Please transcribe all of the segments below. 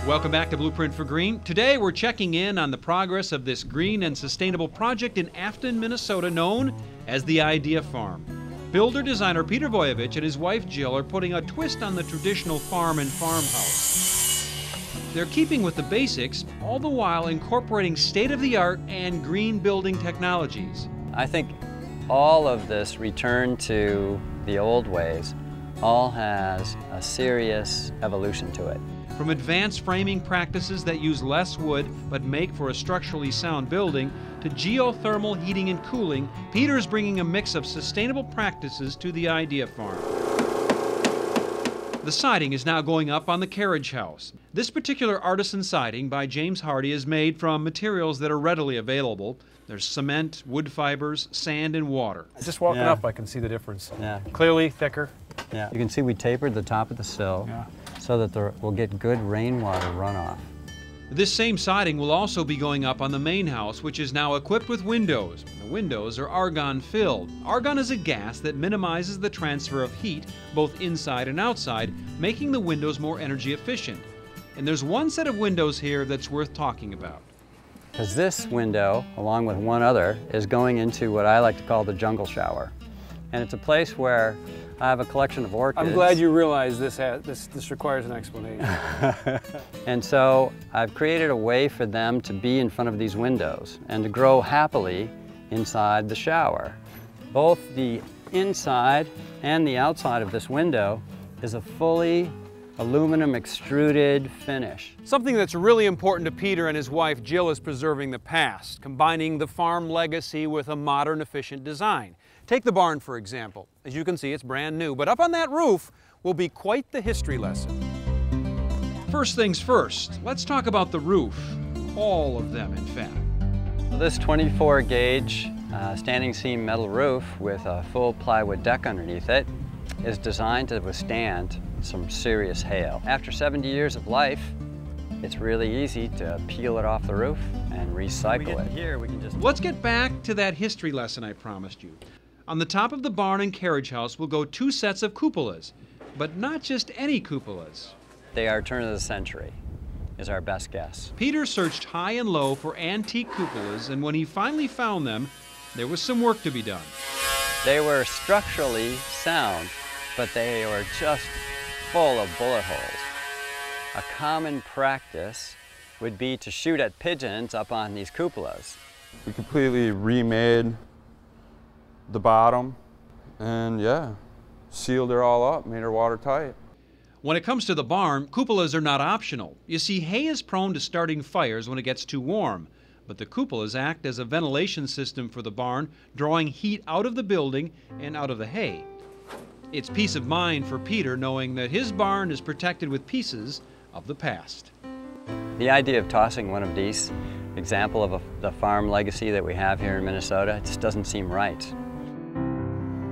Welcome back to Blueprint for Green. Today we're checking in on the progress of this green and sustainable project in Afton, Minnesota, known as the Idea Farm. Builder-designer Peter Vujovich and his wife Jill are putting a twist on the traditional farm and farmhouse. They're keeping with the basics, all the while incorporating state-of-the-art and green building technologies. I think all of this return to the old ways all has a serious evolution to it. From advanced framing practices that use less wood but make for a structurally sound building, to geothermal heating and cooling, Peter's bringing a mix of sustainable practices to the Idea Farm. The siding is now going up on the carriage house. This particular artisan siding by James Hardy is made from materials that are readily available. There's cement, wood fibers, sand, and water. Just walking up, I can see the difference. Yeah. Clearly thicker. Yeah. You can see we tapered the top of the sill so that we'll get good rainwater runoff. This same siding will also be going up on the main house, which is now equipped with windows. The windows are argon-filled. Argon is a gas that minimizes the transfer of heat, both inside and outside, making the windows more energy efficient. And there's one set of windows here that's worth talking about. Because this window, along with one other, is going into what I like to call the jungle shower. And it's a place where I have a collection of orchids. I'm glad you realize this requires an explanation. And so I've created a way for them to be in front of these windows and to grow happily inside the shower. Both the inside and the outside of this window is a fully aluminum extruded finish. Something that's really important to Peter and his wife Jill is preserving the past, combining the farm legacy with a modern, efficient design. Take the barn, for example. As you can see, it's brand new, but up on that roof will be quite the history lesson. First things first, let's talk about the roof. All of them, in fact. This 24 gauge standing seam metal roof with a full plywood deck underneath it is designed to withstand some serious hail. After 70 years of life, it's really easy to peel it off the roof and recycle it. Here, we can just... Let's get back to that history lesson I promised you. On the top of the barn and carriage house will go 2 sets of cupolas, but not just any cupolas. They are turn of the century, is our best guess. Peter searched high and low for antique cupolas, and when he finally found them, there was some work to be done. They were structurally sound, but they were just full of bullet holes. A common practice would be to shoot at pigeons up on these cupolas. We completely remade the bottom and sealed her all up, made her watertight. When it comes to the barn, cupolas are not optional. You see, hay is prone to starting fires when it gets too warm, but the cupolas act as a ventilation system for the barn, drawing heat out of the building and out of the hay. It's peace of mind for Peter knowing that his barn is protected with pieces of the past. The idea of tossing one of these, example of the farm legacy that we have here in Minnesota, it just doesn't seem right.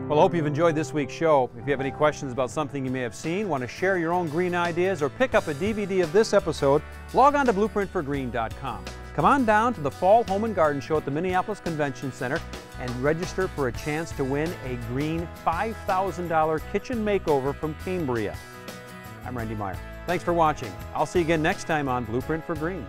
Well, I hope you've enjoyed this week's show. If you have any questions about something you may have seen, want to share your own green ideas, or pick up a DVD of this episode, log on to blueprintforgreen.com. Come on down to the Fall Home and Garden Show at the Minneapolis Convention Center and register for a chance to win a green $5,000 kitchen makeover from Cambria. I'm Randy Meyer. Thanks for watching. I'll see you again next time on Blueprint for Green.